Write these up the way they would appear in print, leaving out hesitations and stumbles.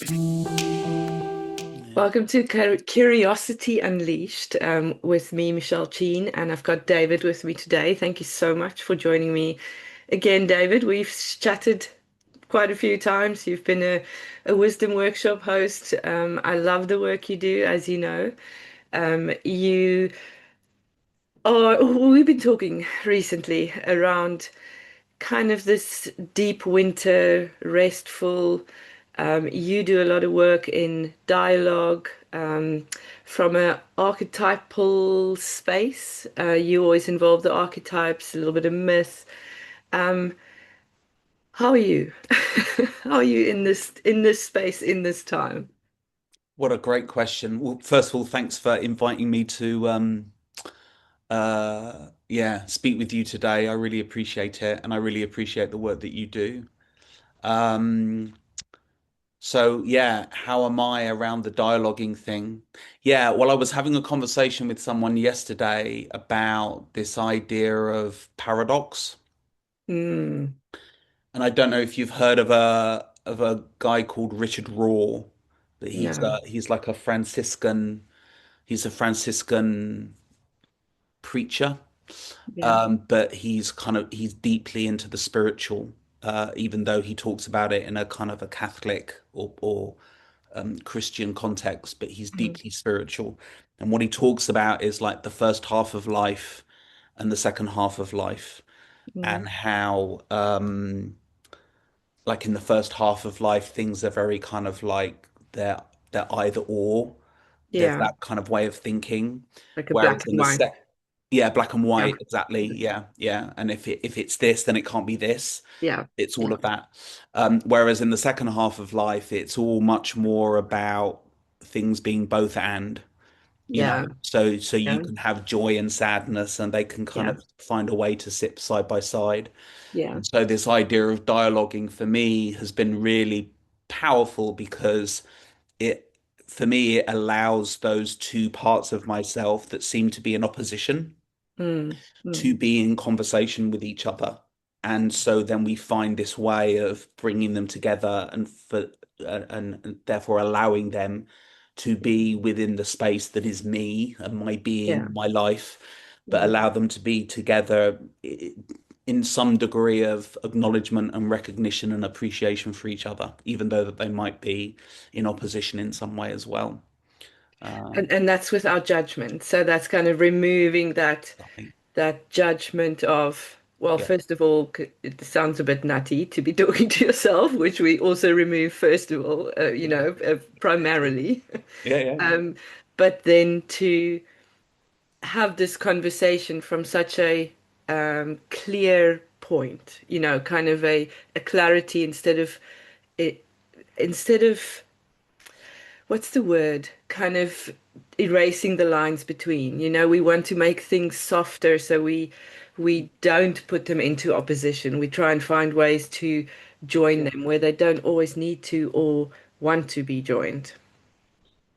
Yeah. Welcome to Curiosity Unleashed with me, Michelle Cheen, and I've got David with me today. Thank you so much for joining me again, David. We've chatted quite a few times. You've been a wisdom workshop host. I love the work you do, as you know. You are, we've been talking recently around kind of this deep winter, restful. You do a lot of work in dialogue from an archetypal space. You always involve the archetypes, a little bit of myth. Um, how are you? How are you in this space in this time? What a great question. Well, first of all, thanks for inviting me to speak with you today. I really appreciate it, and I really appreciate the work that you do. Um, how am I around the dialoguing thing? Yeah, well, I was having a conversation with someone yesterday about this idea of paradox. Mm, And I don't know if you've heard of a guy called Richard Raw, but no. he's like a Franciscan. He's a Franciscan preacher, Yeah. but he's deeply into the spiritual, even though he talks about it in a kind of a Catholic or Christian context. But he's Mhm. deeply spiritual, and what he talks about is like the first half of life and the second half of life, Mm, and how like in the first half of life, things are very kind of like they're either or. There's yeah. that kind of way of thinking. Like a Whereas black in and the white. set, yeah, black and Yeah. white, exactly. Yeah, yeah. And if it's this, then it can't be this. Yeah. It's all Yeah. of that. Whereas in the second half of life, it's all much more about things being both and, Yeah. so you Yeah. can have joy and sadness, and they can kind Yeah. of find a way to sit side by side. Yeah. And so this idea of dialoguing for me has been really powerful because it, for me, it allows those two parts of myself that seem to be in opposition Mm, mm, to be in conversation with each other. And so then we find this way of bringing them together and therefore allowing them to be within the space that is me and my yeah. being, my life, but Mm. allow them to be together in some degree of acknowledgement and recognition and appreciation for each other, even though that they might be in opposition in some way as well. Uh, And that's without judgment. So that's kind of removing I think, that judgment of, well, yeah, first of all, it sounds a bit nutty to be talking to yourself, which we also remove first of all, primarily. yeah, yeah, yeah. Um, but then to have this conversation from such a clear point, kind of a clarity it, instead of what's the word? Kind of erasing the lines between. We want to make things softer so we don't put them into opposition. We try and find ways to join them where they don't always need to or want to be joined.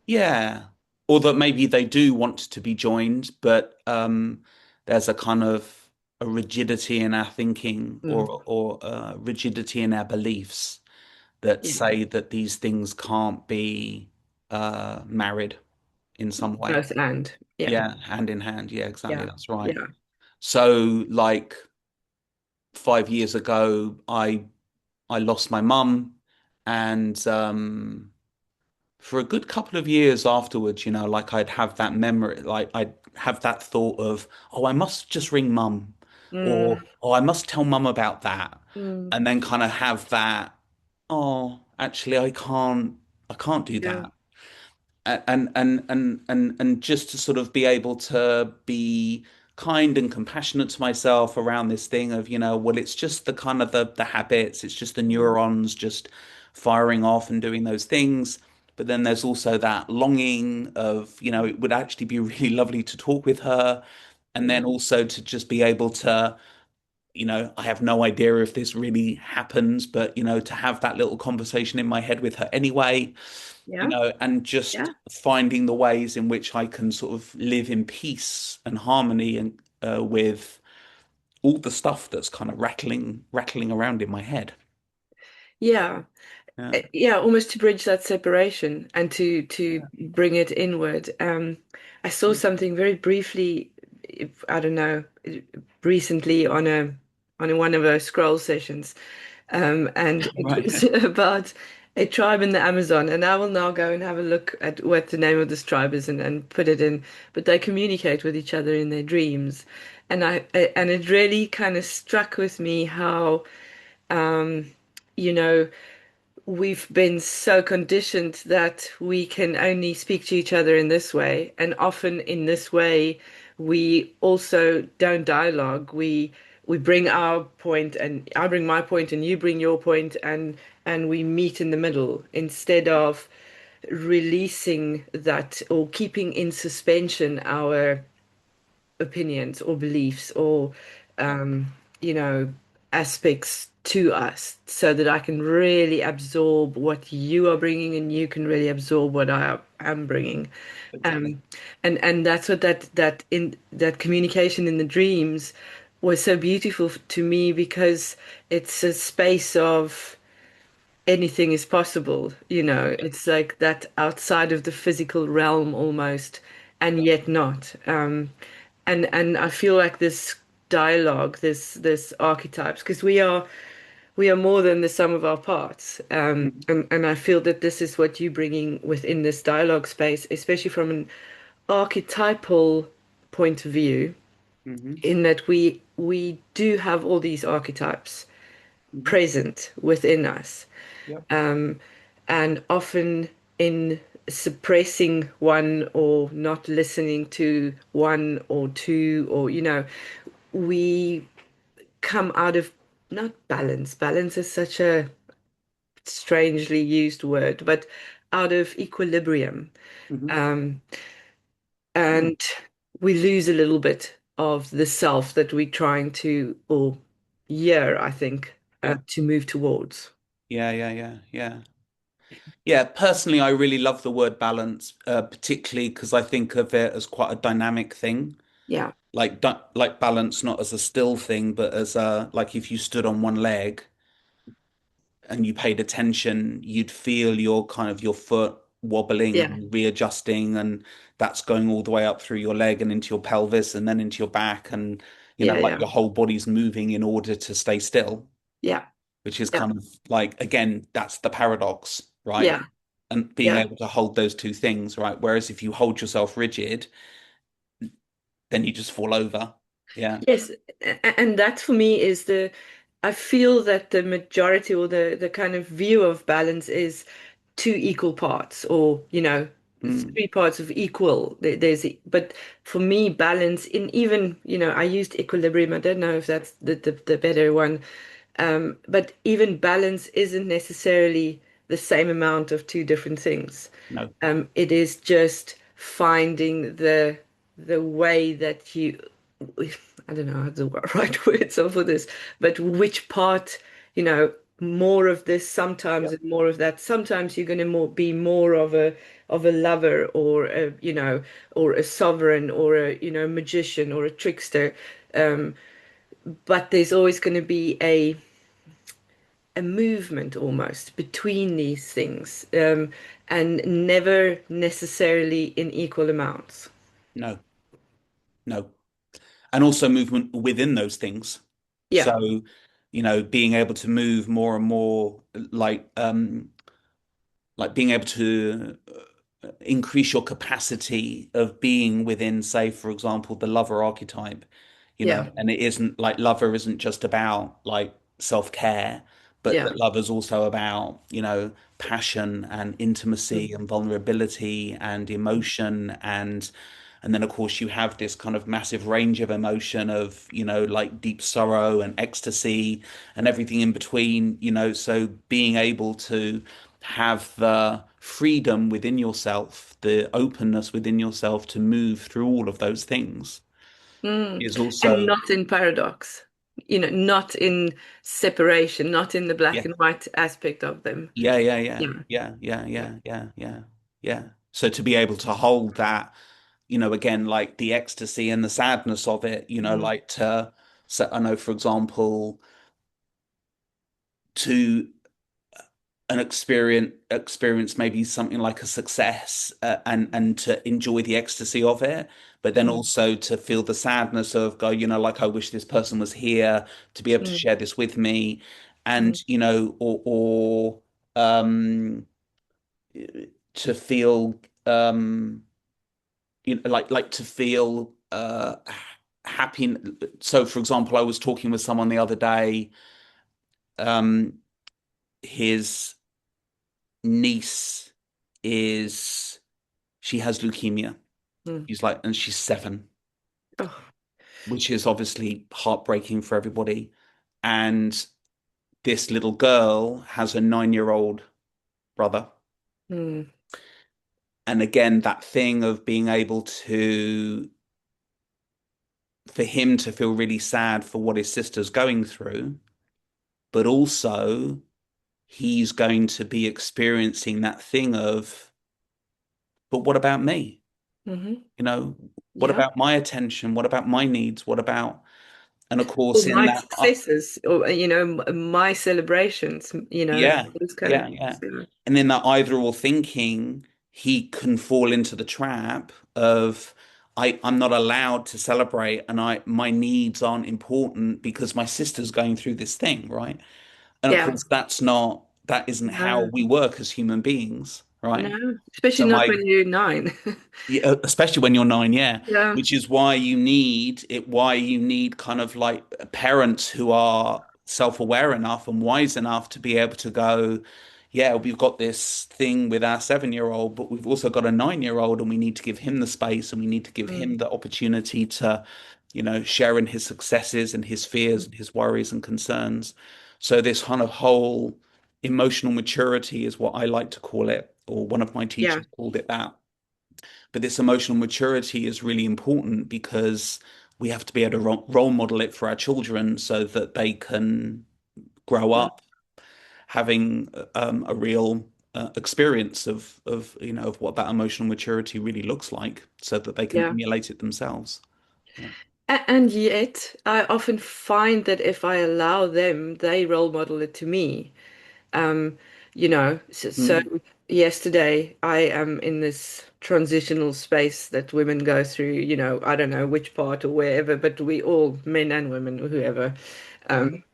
Yeah. Or that maybe they do want to be joined, but there's a kind of a rigidity in our thinking Mm. or rigidity in our beliefs that Yeah. say that these things can't be married in some way. Both and. Yeah. Yeah, hand in hand. Yeah, exactly. Yeah. That's right. Yeah. So like 5 years ago, I lost my mum, and for a good couple of years afterwards, like I'd have that memory, like I'd have that thought of, oh, I must just ring mum, or Mm. oh, I must tell mum about that, Mm. and then kind of have that, oh, actually, I can't do Yeah. that, and just to sort of be able to be kind and compassionate to myself around this thing of, well, it's just the kind of the habits, it's just the Mm. neurons just firing off and doing those things. But then there's also that longing of, it would actually be really lovely to talk with her. And Yeah. then also to just be able to, I have no idea if this really happens, but, to have that little conversation in my head with her anyway, Yeah. and just Yeah. finding the ways in which I can sort of live in peace and harmony and with all the stuff that's kind of rattling around in my head. Yeah. Yeah. Yeah, almost to bridge that separation and to Yeah. bring it inward. I saw something very briefly, I don't know, recently on one of our scroll sessions, and it Right. was about a tribe in the Amazon. And I will now go and have a look at what the name of this tribe is and put it in. But they communicate with each other in their dreams, and it really kind of struck with me how you know we've been so conditioned that we can only speak to each other in this way. And often in this way, we also don't dialogue. We bring our point and I bring my point and you bring your point and we meet in the middle instead of releasing that or keeping in suspension our opinions or beliefs or um, you know aspects to us so that I can really absorb what you are bringing and you can really absorb what I am bringing Exactly. um, and that's what that communication in the dreams was so beautiful to me because it's a space of anything is possible, it's like that outside of the physical realm almost, and yet not. And I feel like this dialogue, this archetypes, because we are more than the sum of our parts. Mhm. And I feel that this is what you're bringing within this dialogue space, especially from an archetypal point of view, Mhm. in that we do have all these archetypes Mhm. present within us Yep. and often in suppressing one or not listening to one or two or we come out of not balance. Balance is such a strangely used word, but out of equilibrium. Mhm. um, Mm. and we lose a little bit of the self that we're trying to or I think Yeah. to move towards. Yeah. Yeah. Yeah. Yeah. Yeah. Personally, I really love the word balance, particularly because I think of it as quite a dynamic thing. Yeah, Like balance, not as a still thing, but as a like if you stood on one leg and you paid attention, you'd feel your kind of your foot wobbling yeah, and readjusting, and that's going all the way up through your leg and into your pelvis and then into your back, and yeah, like yeah, your whole body's moving in order to stay still, yeah, which is yeah, kind of like again, that's the paradox, right? yeah. And being Yeah. able to hold those two things, right? Whereas if you hold yourself rigid, then you just fall over. Yeah. Yes, and that for me is I feel that the majority or the kind of view of balance is two equal parts, or it's Mm. three parts of equal. But for me, balance in even I used equilibrium. I don't know if that's the better one. But even balance isn't necessarily the same amount of two different things. No, It is just finding the way that I don't know how the right words are for this, but which part, more of this sometimes yep. and more of that. Sometimes you're going to be more of a lover or or a sovereign or a magician or a trickster. Um, but there's always going to be a movement almost between these things, and never necessarily in equal amounts. No, no. And also movement within those things. Yeah, So, being able to move more and more, like being able to increase your capacity of being within, say, for example, the lover archetype, yeah, and it isn't like lover isn't just about like self-care, but yeah, that lover's also about, passion and intimacy mm, and vulnerability and emotion and then of course you have this kind of massive range of emotion of, like deep sorrow and ecstasy and everything in between, so being able to have the freedom within yourself, the openness within yourself to move through all of those things mm. is And also, not in paradox, not in separation, not in the black yeah, and white aspect of them. yeah, yeah, yeah, Yeah, yeah, yeah, yeah, yeah, yeah, yeah, yeah. So to be able to hold that, again, like the ecstasy and the sadness of it, mm, like so I know, for example, to an experience maybe something like a success, and to enjoy the ecstasy of it, but then Mm, also to feel the sadness of go, like I wish this person was here to be able to mm, share this with me, and mm, or to feel like to feel happy. So for example, I was talking with someone the other day. um his niece is she has leukemia. mm. And she's 7, Oh, which is obviously heartbreaking for everybody. And this little girl has a 9-year-old brother. mm, And again, that thing of being able to, for him to feel really sad for what his sister's going through, but also he's going to be experiencing that thing of, but what about me? hmm. You know, what Yeah. about my attention? What about my needs? What about, and of Or course, in my that, successes, or my celebrations, yeah, those kind of yeah, things. yeah. And then that either or thinking, he can fall into the trap of, I'm not allowed to celebrate, and my needs aren't important because my sister's going through this thing, right? And of Yeah. course, that isn't how No, we work as human beings, right? no, especially So not my when you're 9. Yeah, especially when you're 9, yeah. Yeah. Which is why you need kind of like parents who are self-aware enough and wise enough to be able to go, yeah, we've got this thing with our 7-year-old, but we've also got a 9-year-old, and we need to give him the space, and we need to give him Mm, the opportunity to, share in his successes and his fears and his worries and concerns. So this kind of whole emotional maturity is what I like to call it, or one of my yeah. teachers called it that. But this emotional maturity is really important because we have to be able to role model it for our children so that they can grow Mm, up having a real experience of what that emotional maturity really looks like, so that they can yeah. emulate it themselves. Yeah. And yet, I often find that if I allow them, they role model it to me. Um, so Mm, yesterday I am in this transitional space that women go through, I don't know which part or wherever, but we all, men and women, whoever. mm, Um,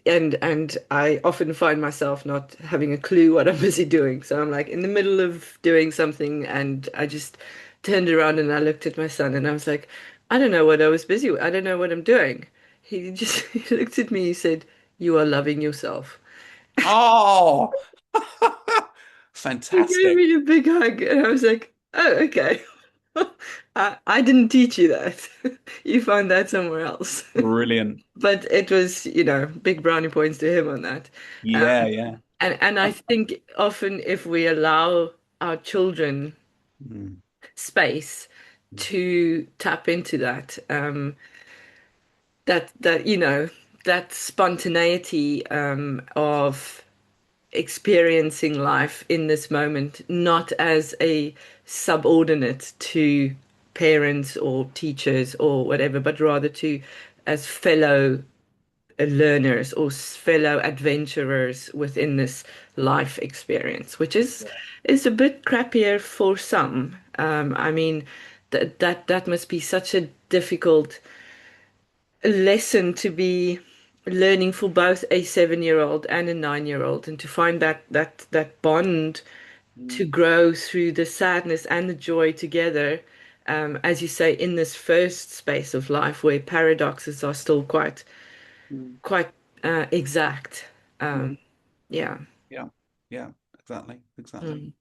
and I often find myself not having a clue what I'm busy doing. So I'm like in the middle of doing something, and I just turned around and I looked at my son and I was like, I don't know what I was busy with. I don't know what I'm doing. He just he looked at me, he said, "You are loving yourself." oh, He gave fantastic. me a big hug, and I was like, "Oh, okay. I didn't teach you that. You found that somewhere else." Brilliant. But it was, big brownie points to him on that. Yeah, yeah. And I think often if we allow our children Mm, space to tap into that, that spontaneity of experiencing life in this moment, not as a subordinate to parents or teachers or whatever, but rather to as fellow learners or fellow adventurers within this life experience, which is a bit crappier for some. I mean, that must be such a difficult lesson to be learning for both a 7-year-old and a 9-year-old, and to find that bond to mm, grow through the sadness and the joy together, as you say, in this first space of life where paradoxes are still mm, quite exact. mm. Um, yeah. Yeah, yeah, exactly, exactly. Mm.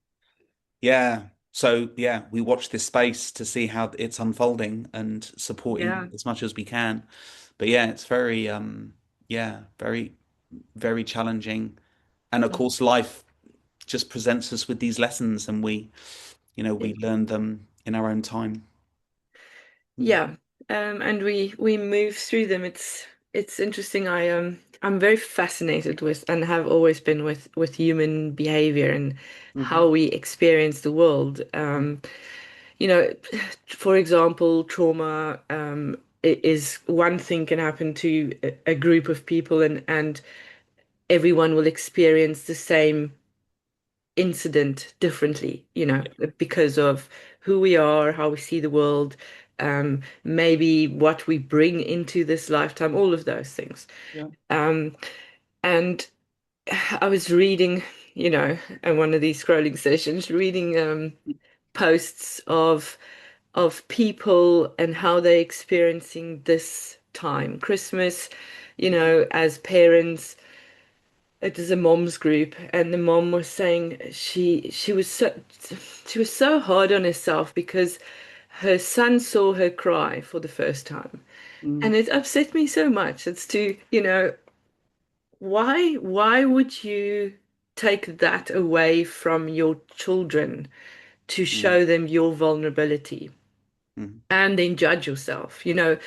Yeah. So yeah, we watch this space to see how it's unfolding and supporting Yeah. as much as we can. But yeah, it's very yeah, very, very challenging. And of course, life just presents us with these lessons, and we learn them in our own time. Mm. Yeah, and we move through them. It's interesting. I'm very fascinated with and have always been with human behavior and Hmm. how we experience the world. You know, for example, trauma is one thing can happen to a group of people, and everyone will experience the same. incident differently, Yeah. because of who we are, how we see the world, maybe what we bring into this lifetime, all of those things. Yeah. Um, and I was reading, in one of these scrolling sessions, reading posts of people and how they're experiencing this time, Christmas, as parents. It is a mom's group, and the mom was saying she was so hard on herself because her son saw her cry for the first time, Mm, and it upset me so much. It's to, why would you take that away from your children to mm, show them your vulnerability mm. and then judge yourself, Yeah.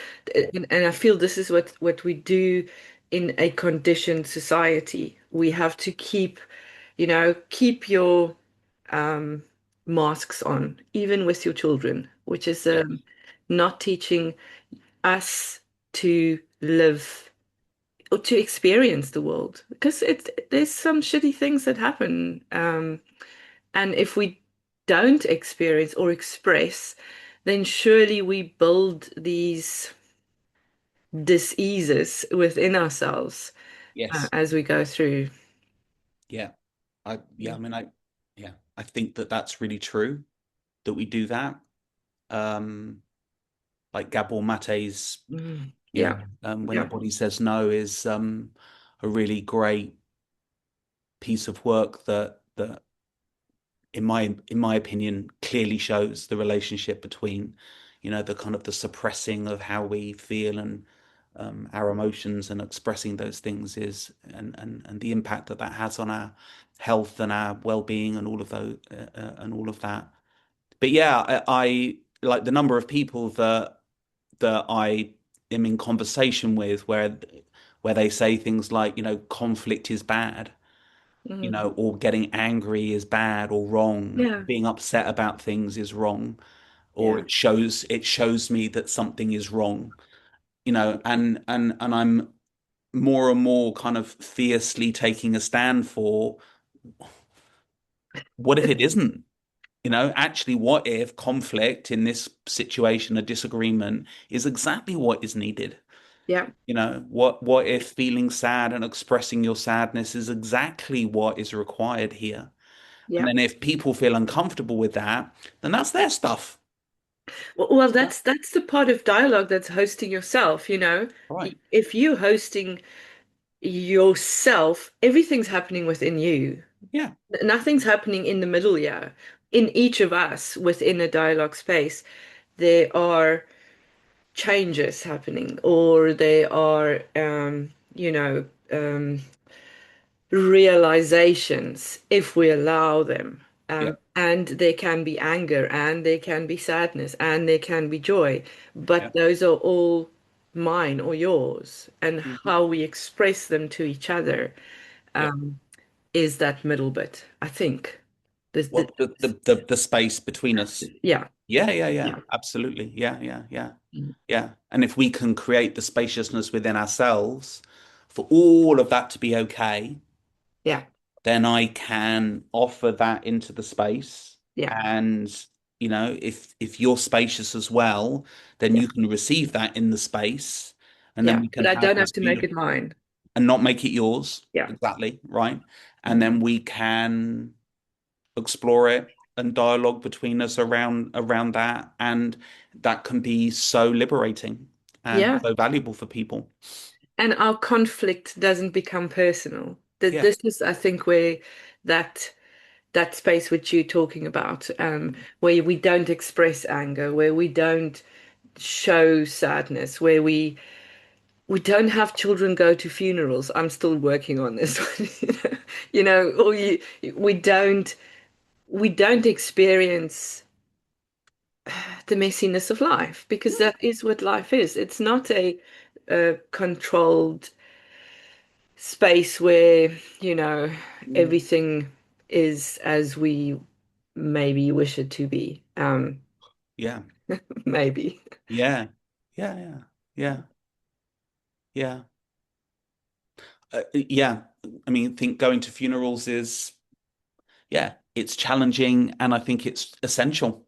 and I feel this is what we do in a conditioned society. We have to keep your um, masks on, even with your children, which is Yes. not teaching us to live or to experience the world, because there's some shitty things that happen, and if we don't experience or express, then surely we build these diseases within ourselves Yes. as we go through. Yeah. Yeah, I mean, yeah, I think that that's really true that we do that. Um, like Gabor Mate's, Yeah, when the yeah. body says no is a really great piece of work that in my opinion clearly shows the relationship between, the kind of the suppressing of how we feel and our emotions and expressing those things is and the impact that that has on our health and our well-being and all of those and all of that. But yeah, I like the number of people that I am in conversation with where they say things like, conflict is bad, Mm. or getting angry is bad or wrong, Yeah, being upset about things is wrong, or yeah, it shows me that something is wrong, and I'm more and more kind of fiercely taking a stand for what if it isn't? Actually, what if conflict in this situation, a disagreement, is exactly what is needed? yeah, What if feeling sad and expressing your sadness is exactly what is required here? And yeah. then if people feel uncomfortable with that, then that's their stuff. Well, Yeah. that's the part of dialogue that's hosting yourself, Right. If you're hosting yourself, everything's happening within you. Yeah. Nothing's happening in the middle here. In each of us within a dialogue space, there are changes happening, or there are, realizations if we allow them. Yeah. And there can be anger, and there can be sadness, and there can be joy, Yeah. but those are all mine or yours. And Mhm. how we express them to each other Yeah. um, is that middle bit, I think. What the space between us. Yeah, Yeah, yeah, yeah. yeah, Absolutely. Yeah, yeah, yeah. mm, Yeah. And if we can create the spaciousness within ourselves for all of that to be okay, yeah, then I can offer that into the space. yeah, And, if you're spacious as well, then yeah, you can receive that in the space. And then yeah. we can But I have don't have this to make beautiful it mine. and not make it yours. Yeah. Exactly. Right. And Mm. then we can explore it and dialogue between us around that. And that can be so liberating and Yeah. so valuable for people. And our conflict doesn't become personal. That Yeah. this is, I think, where that that space which you're talking about, where we don't express anger, where we don't show sadness, where we don't have children go to funerals. I'm still working on this one, or we don't we don't experience the messiness of life, because that is what life is. It's not a controlled space where, Mm. everything is as we maybe wish it to be. Yeah. Maybe. Yeah. Yeah. Yeah. Yeah. Yeah. Yeah. I mean, I think going to funerals is yeah, it's challenging and I think it's essential.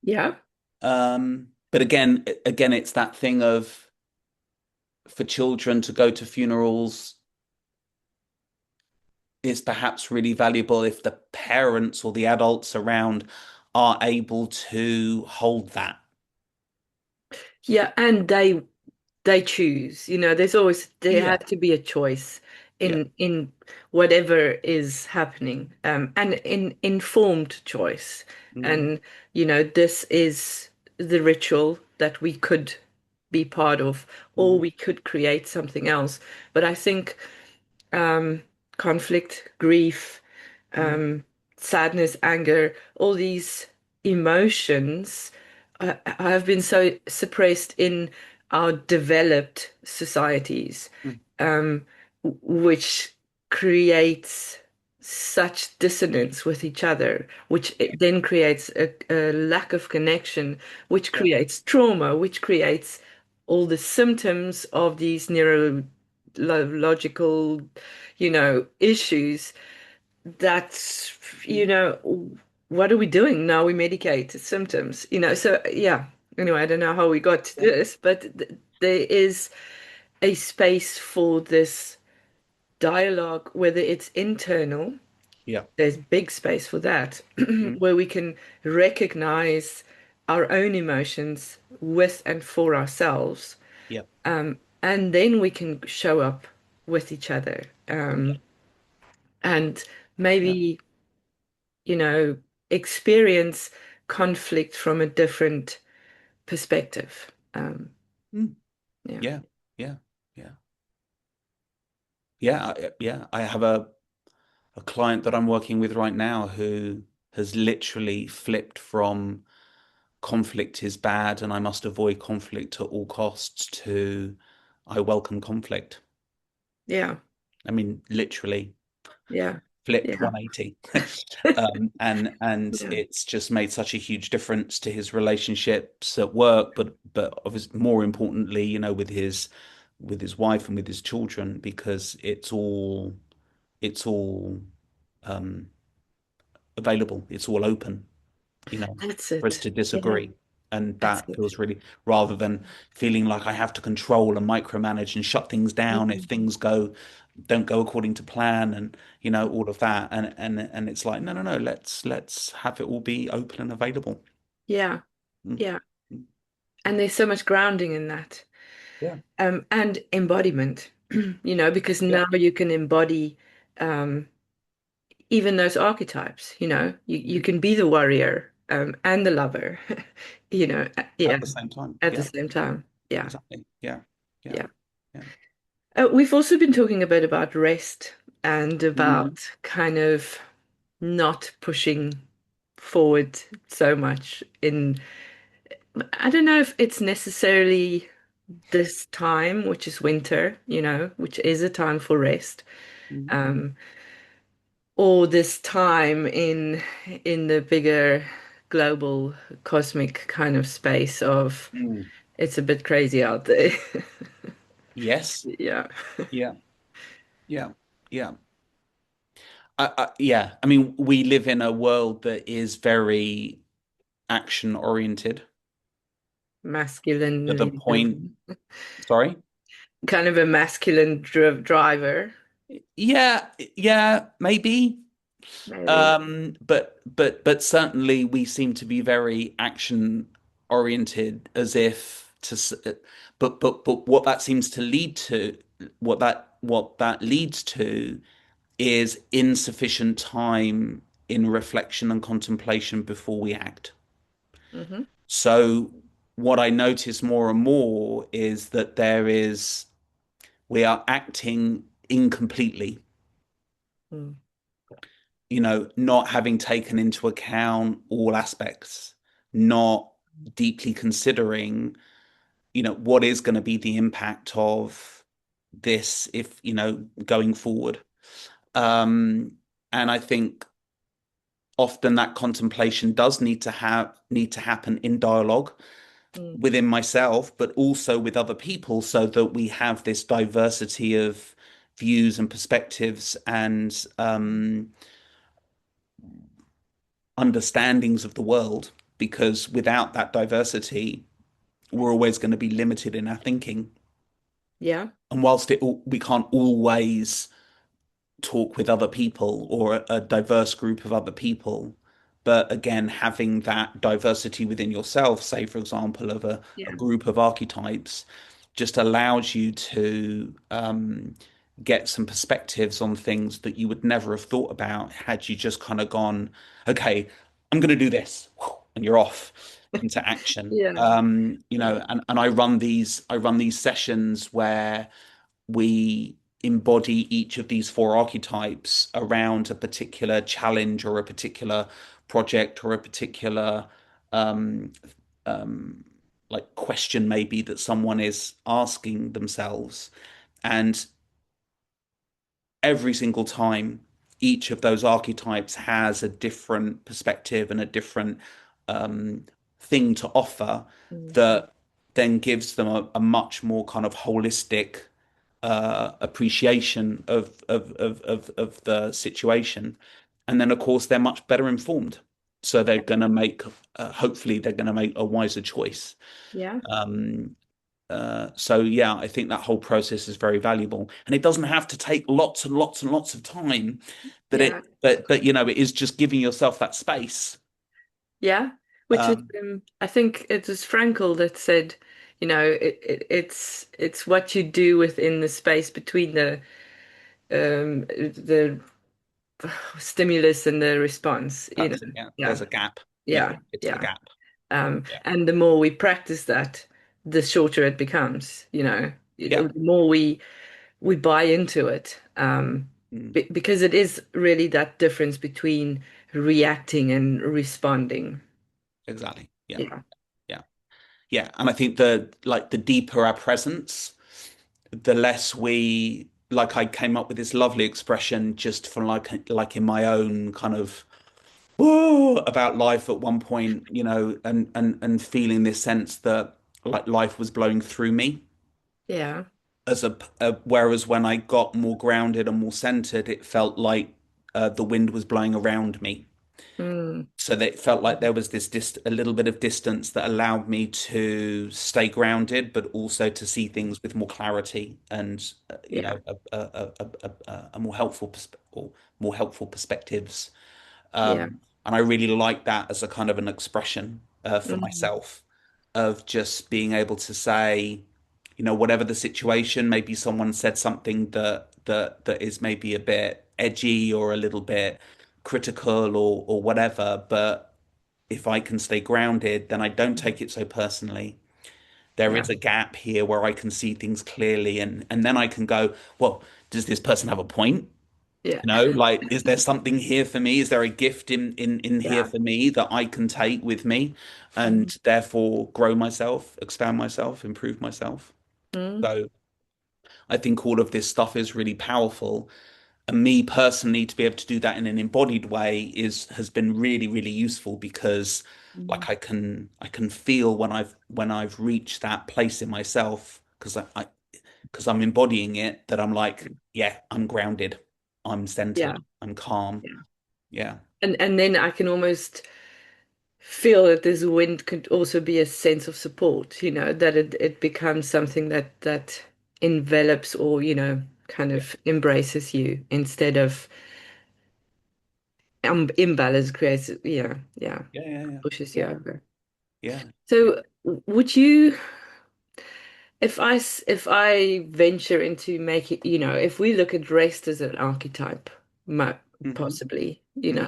Yeah. But again, it's that thing of for children to go to funerals is perhaps really valuable if the parents or the adults around are able to hold that. Yeah, and they choose. There's always there has Yeah, to be a choice yeah, in whatever is happening, and in informed choice. mm, And this is the ritual that we could be part of, or mm, we could create something else. But I think um, conflict, grief, mm, um, sadness, anger, all these emotions have been so suppressed in our developed societies, mm, um, which creates such dissonance with each other, which yeah, it then creates a lack of connection, which yeah, creates trauma, which creates all the symptoms of these neurological, issues that, you mm, know, what are we doing now? We medicate symptoms, So, yeah, anyway, I don't know how we got to yeah, this, but there is a space for this dialogue, whether it's internal, yeah, there's big space for that, mm, where we can recognize our own emotions with and for ourselves. yeah, And then we can show up with each other. yeah, And yeah, maybe, you know, experience conflict from a different perspective. mm, Yeah. yeah, yeah, yeah, yeah, yeah. I have a client that I'm working with right now who has literally flipped from conflict is bad and I must avoid conflict at all costs to I welcome conflict. Yeah. I mean, literally Yeah. flipped Yeah. 180. And Yeah. it's just made such a huge difference to his relationships at work, but obviously more importantly, with his wife and with his children, because it's all um available, it's all open, That's for us it. to Yeah. disagree. And That's that it. feels really, rather than feeling like I have to control and micromanage and shut things down if Mhm. things don't go according to plan and all of that. And it's like, no, no, no, let's have it all be open and available. Yeah. Mm, Yeah. mm, And there's so much grounding in that. yeah, And embodiment, because yeah, now you can embody um, even those archetypes, you mhm. can be the warrior and the lover, yeah, At the same time. at the Yeah, same time. Yeah, exactly. Yeah, yeah, yeah. yeah. We've also been talking a bit about rest and Mhm. about kind of not pushing forward so much I don't know if it's necessarily this time, which is winter, which is a time for rest, Mhm. um, or this time in the bigger global cosmic kind of space of Mm. it's a bit crazy out there. Yes. Yeah. Yeah. Yeah. Yeah. Yeah. I mean, we live in a world that is very action oriented to the Masculinely point. driven. Sorry. Kind of a masculine driver, Yeah. Yeah. Maybe. maybe. But certainly we seem to be very action oriented, as if to. But what that seems to lead to, what that leads to, is insufficient time in reflection and contemplation before we act. Hmm. So what I notice more and more is that we are acting incompletely, Mm. not having taken into account all aspects, not deeply considering, what is going to be the impact of this if, going forward. Um, and I think often that contemplation does need to happen in dialogue Mm. within myself, but also with other people, so that we have this diversity of views and perspectives and understandings of the world, because without that diversity, we're always going to be limited in our thinking. Yeah. And whilst we can't always talk with other people or a diverse group of other people. But again, having that diversity within yourself, say, for example, of a Yeah. group of archetypes, just allows you to get some perspectives on things that you would never have thought about had you just kind of gone, okay, I'm going to do this, and you're off into action. Yeah. Yeah. And I run these sessions where we embody each of these four archetypes around a particular challenge or a particular project or a particular um, um, like question maybe that someone is asking themselves. And every single time, each of those archetypes has a different perspective and a different um, thing to offer Mm. that then gives them a much more kind of holistic appreciation of the situation. And then, of course, they're much better informed. So they're going to make, hopefully, they're going to make a wiser choice. Yeah. Um, so yeah, I think that whole process is very valuable, and it doesn't have to take lots and lots and lots of time. Yeah. But it is just giving yourself that space. Yeah. Which is, Um, I think it was Frankel that said, it's what you do within the space between the stimulus and the response, that's it. Yeah, Yeah. there's a gap. Yeah, Yeah. it's the Yeah. gap. Yeah, And the more we practice that, the shorter it becomes, yeah, the more we buy into it. mm, Because it is really that difference between reacting and responding. exactly. Yeah, Yeah. yeah, yeah. And I think the deeper our presence, the less we like. I came up with this lovely expression just from like in my own kind of whoa about life at one point, and feeling this sense that like life was blowing through me Yeah. whereas when I got more grounded and more centered, it felt like the wind was blowing around me. Mm. So that it felt like there was this a little bit of distance that allowed me to stay grounded, but also to see things with more clarity and Yeah. a more helpful or more helpful perspectives. Yeah. And I really like that as a kind of an expression for Mm. myself of just being able to say, whatever the situation, maybe someone said something that is maybe a bit edgy or a little bit critical or whatever, but if I can stay grounded, then I don't take it so personally. There Yeah. is a gap here where I can see things clearly, and then I can go, well, does this person have a point? Yeah. Like, is there something here for me? Is there a gift in here Yeah. for me that I can take with me and Mm. therefore grow myself, expand myself, improve myself? Mm. So I think all of this stuff is really powerful. And me personally, to be able to do that in an embodied way has been really, really useful because Mm. like I can feel when I've reached that place in myself because because I'm embodying it that I'm like, yeah, I'm grounded, I'm Yeah. centered, I'm calm. Yeah. Yeah. And then I can almost feel that this wind could also be a sense of support, that it becomes something that envelops or, kind Yeah. of embraces you instead of imbalance creates, yeah, Yeah. Yeah. Yeah. pushes you Yeah. over. Yeah. Yeah. So would you, if I venture into making, if we look at rest as an archetype, Hmm. possibly, Hmm.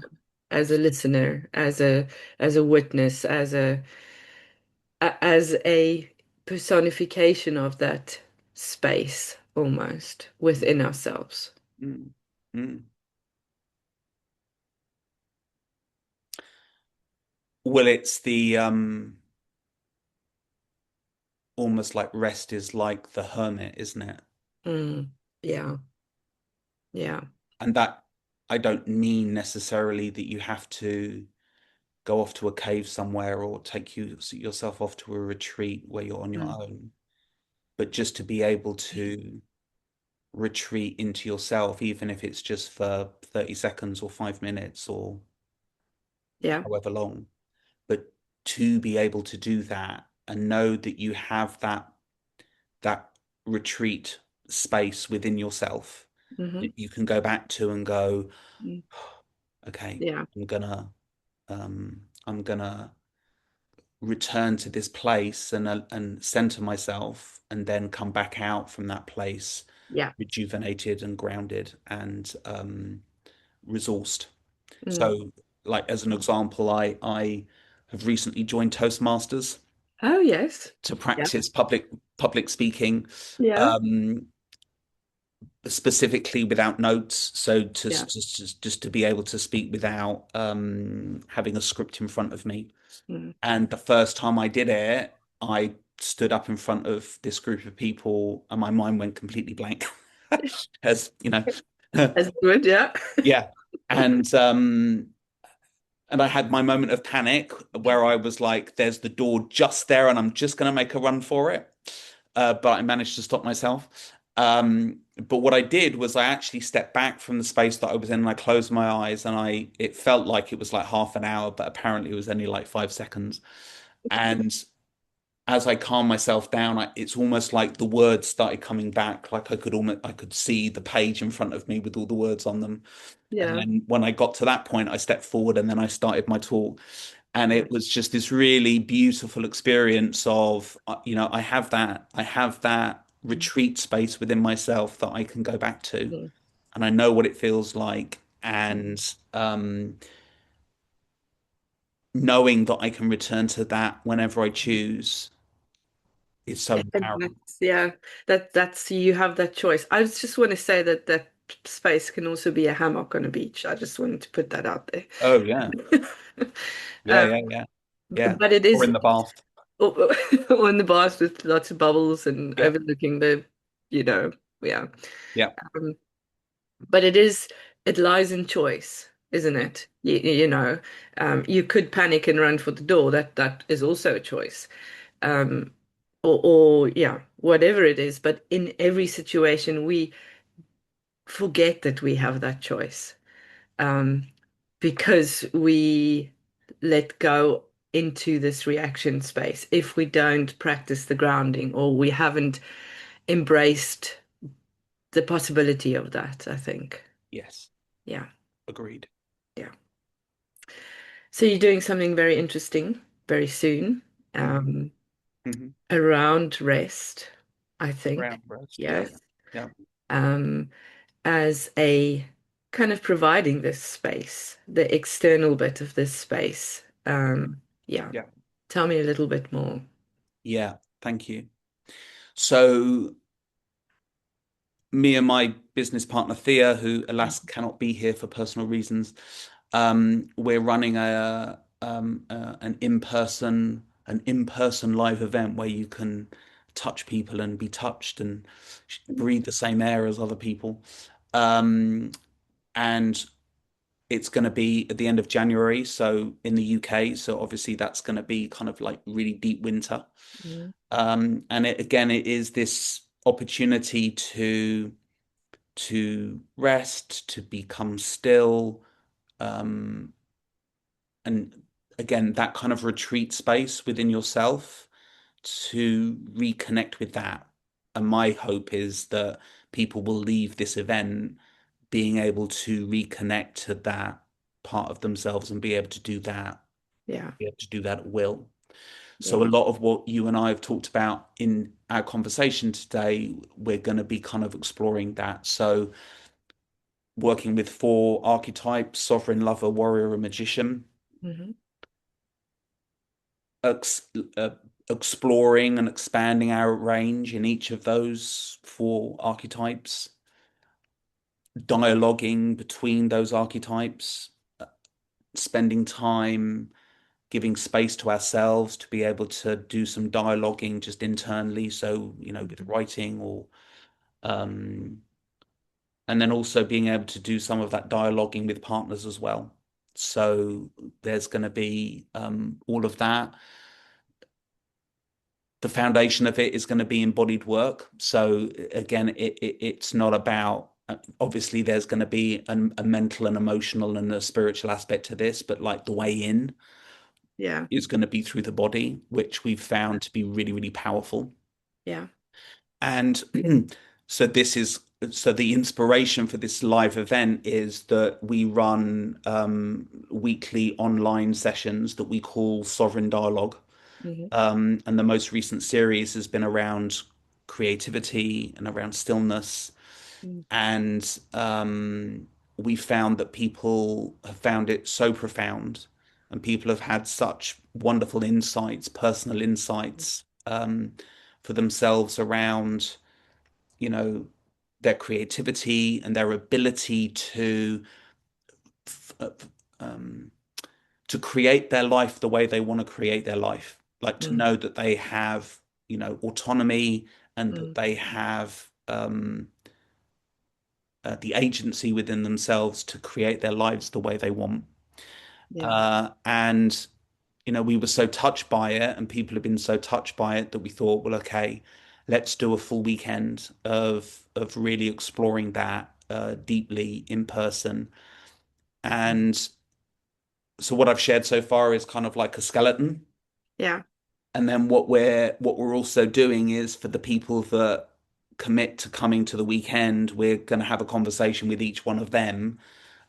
as a listener, as a witness, as a personification of that space almost within ourselves. Hmm. Hmm. Well, it's the almost like rest is like the hermit, isn't it? Mm, yeah, yeah, And that I don't mean necessarily that you have to go off to a cave somewhere or take yourself off to a retreat where you're on your mm, own, but just to be able to retreat into yourself, even if it's just for 30 seconds or 5 minutes or Yeah. however long. But to be able to do that and know that you have that retreat space within yourself Hmm. that you can go back to and go, Mm. okay, Yeah. I'm gonna return to this place and center myself and then come back out from that place Yeah. rejuvenated and grounded and resourced. Mm. So, like as an example, I have recently joined Toastmasters Oh, yes. to Yeah. practice public speaking, Yeah. um, specifically without notes. So to Yeah. just to be able to speak without having a script in front of me. Mm. And the first time I did it, I stood up in front of this group of people, and my mind went completely blank, as you know. That's good. Yeah. Yeah, and I had my moment of panic where I was like, there's the door just there, and I'm just going to make a run for it. But I managed to stop myself. But what I did was I actually stepped back from the space that I was in and I closed my eyes and it felt like it was like half an hour, but apparently it was only like 5 seconds. And as I calmed myself down, it's almost like the words started coming back. Like I could see the page in front of me with all the words on them. And Yeah. then when I got to that point, I stepped forward and then I started my talk. And Yeah. it was just this really beautiful experience of, I have that retreat space within myself that I can go back to. Mm. And I know what it feels like. Mm. And knowing that I can return to that whenever I choose is so And empowering. that's, yeah, that's you have that choice. I just want to say that that space can also be a hammock on a beach. I just wanted to put that out there. Oh, yeah. Yeah, Um, yeah, yeah. Yeah. but it Or is in the bath. on the bars with lots of bubbles and Yeah. overlooking the, you know, yeah. Yeah. Um, but it lies in choice, isn't it? You could panic and run for the door. That is also a choice. Um, or yeah, whatever it is. But in every situation, we forget that we have that choice, um, because we let go into this reaction space if we don't practice the grounding or we haven't embraced the possibility of that, I think. Yes. Yeah, Agreed. yeah. So you're doing something very interesting very soon, Hmm. um, Hmm. around rest, I think. Round breast. Yeah. Yes. Yeah. Um, as a kind of providing this space, the external bit of this space. Yeah. Yeah. Tell me a little bit more. Yeah. Thank you. So me and my business partner Thea, who alas cannot be here for personal reasons, we're running an in-person live event where you can touch people and be touched and breathe the same air as other people. Um, and it's going to be at the end of January, so in the UK. So obviously that's going to be kind of like really deep winter. Mm. And it is this opportunity to rest, to become still, um, and again, that kind of retreat space within yourself to reconnect with that. And my hope is that people will leave this event being able to reconnect to that part of themselves and Yeah, be able to do that at will. So a yeah. lot of what you and I have talked about in our conversation today, we're going to be kind of exploring that. So working with four archetypes: sovereign, lover, warrior, and magician, Hmm. ex exploring and expanding our range in each of those four archetypes, dialoguing between those archetypes, spending time giving space to ourselves to be able to do some dialoguing just internally. So, with Hmm. writing or, um, and then also being able to do some of that dialoguing with partners as well. So there's going to be all of that. The foundation of it is going to be embodied work. So again, it's not about Obviously there's going to be a mental and emotional and a spiritual aspect to this, but like the way in Yeah. is going to be through the body, which we've found to be really, really powerful. Yeah. And so this is so the inspiration for this live event is that we run weekly online sessions that we call Sovereign Dialogue. Hmm. And the most recent series has been around creativity and around stillness. And we found that people have found it so profound, and people have had such wonderful insights, personal insights for themselves around, you know, their creativity and their ability uh, um, to create their life the way they want to create their life. Like to Mm. know that they have, autonomy and that Mm. they have the agency within themselves to create their lives the way they want. Yeah. And we were so touched by it, and people have been so touched by it that we thought, well, okay, let's do a full weekend of really exploring that deeply in person. And so what I've shared so far is kind of like a skeleton. Yeah. And then what we're also doing is for the people that commit to coming to the weekend, we're going to have a conversation with each one of them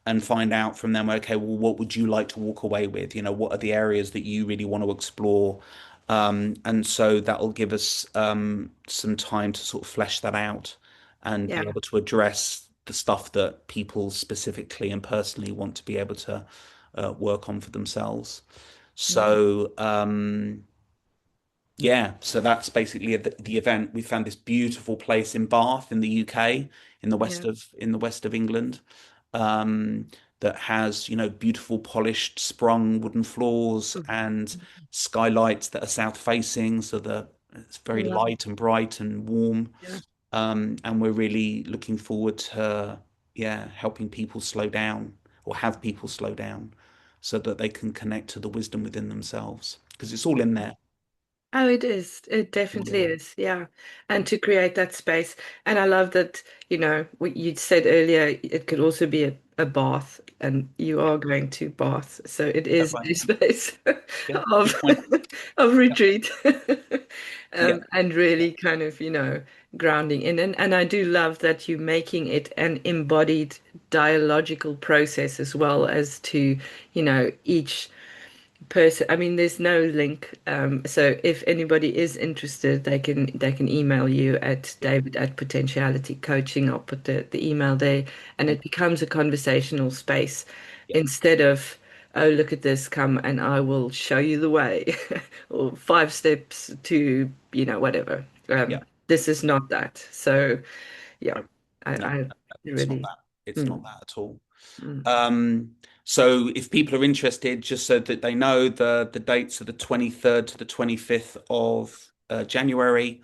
and find out from them, okay, well, what would you like to walk away with? What are the areas that you really want to explore? And so that'll give us some time to sort of flesh that out and Yeah. be able to address the stuff that people specifically and personally want to be able to work on for themselves. Mm. So, yeah, so that's basically the event. We found this beautiful place in Bath in the UK, Yeah. in the west of England, um, that has, beautiful polished sprung wooden floors Mm. and skylights that are south facing, so it's very Lovely. light and bright and warm. Yeah. And we're really looking forward to, yeah, helping people slow down or have people slow down so that they can connect to the wisdom within themselves because it's all in there. Oh, it is. It All definitely in there. is. Yeah. And to create that space. And I love that, what you said earlier, it could also be a bath, and you Yeah. are going to bath. So it That's is right. a space Yeah. of Good point. of Yeah. retreat. Yeah. And Yeah. really kind of, grounding in. And I do love that you're making it an embodied dialogical process as well as to, each person. I mean, there's no link. So if anybody is interested, they can email you at Yeah. David at Potentiality Coaching. I'll put the email there, and Thank it becomes a conversational space you. instead of, oh, look at this, come and I will show you the way, or 5 steps to, whatever. Yeah. This is not that. So yeah, No, no, I it's not really. that. It's not Mm, that at all. mm, Um, so if people are interested, just so that they know, the dates are the 23rd to the 25th of January.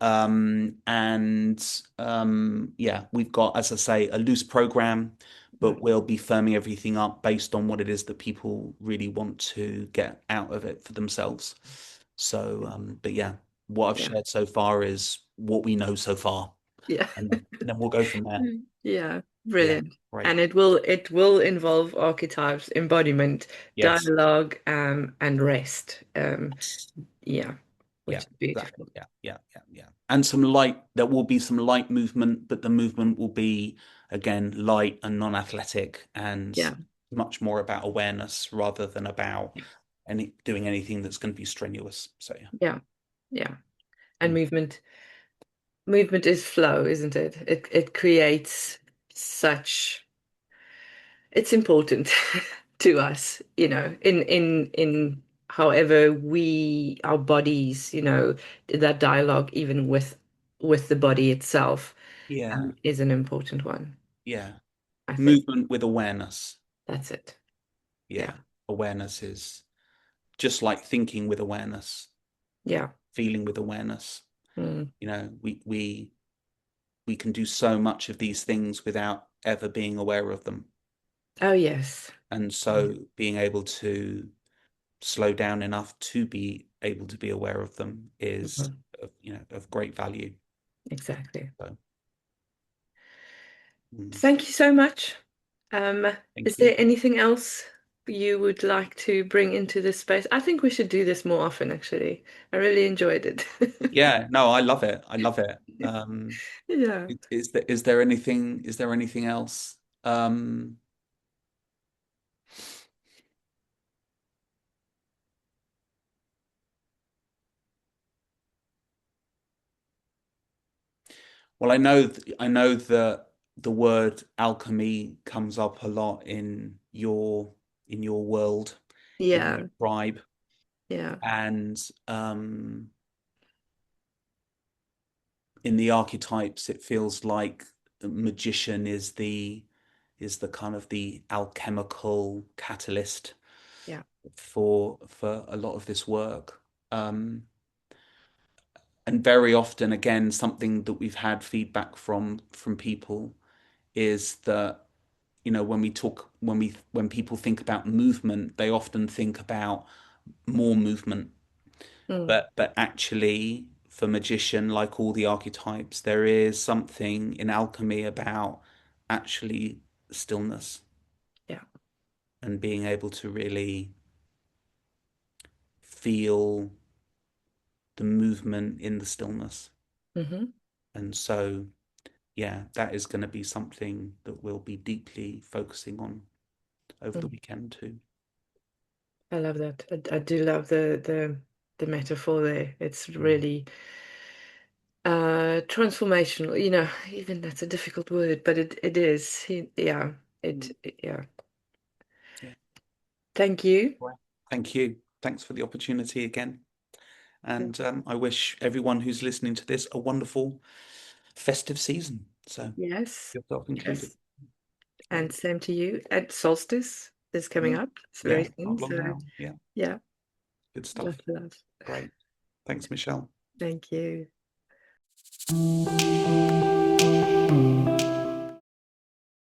And yeah, we've got, as I say, a loose program, mm, but we'll be firming everything up based on what it is that people really want to get out of it for themselves. So, but yeah, what I've yeah, shared so far is what we know so far, yeah. and then we'll go from there. Yeah, Yeah, brilliant. great. And it will involve archetypes, embodiment, Yes. dialogue, and rest. Yeah, Yeah, which is exactly. beautiful. Yeah, yeah, yeah, yeah. And there will be some light movement, but the movement will be, again, light and non-athletic and Yeah, much more about awareness rather than about doing anything that's going to be strenuous. So yeah. yeah, yeah. And Mm. movement is flow, isn't it? It creates such. It's important to us, in however our bodies, that dialogue, even with the body itself, Yeah, is an important one, yeah. I think. Movement with awareness. That's it. Yeah. Yeah. Awareness is just like thinking with awareness, Yeah. feeling with awareness. Mm. We can do so much of these things without ever being aware of them. Oh, yes. And Yeah. so being able to slow down enough to be able to be aware of them is Mhm. of great value. Exactly. So Mm. Thank you so much. Um, is Thank you. there anything else you would like to bring into this space? I think we should do this more often, actually. I really enjoyed it. Yeah, no, I love it. I love it. Yeah. Is there anything else? Um, well, I know that the word alchemy comes up a lot in your world, in your Yeah. tribe, Yeah. and in the archetypes, it feels like the magician is the kind of the alchemical catalyst Yeah. for a lot of this work. Um, and very often, again, something that we've had feedback from people is that, when people think about movement, they often think about more movement. Mm. But actually, for magician, like all the archetypes, there is something in alchemy about actually stillness Yeah. and being able to really feel the movement in the stillness. Hmm. And so, yeah, that is going to be something that we'll be deeply focusing on over the Mm. weekend too. I love that. I do love the metaphor there. It's Mm. really transformational. Even that's a difficult word, but it is. Yeah. Mm. Yeah. Yeah. Thank you. Well, thank you. Thanks for the opportunity again. And I wish everyone who's listening to this a wonderful festive season. So, Yes. yourself included. Yes. Great. And same to you. And solstice is coming Mm. up. It's very Yeah, soon. not long So now. Yeah, yeah, good love, stuff. love. Great. Thanks, Michelle. Thank you.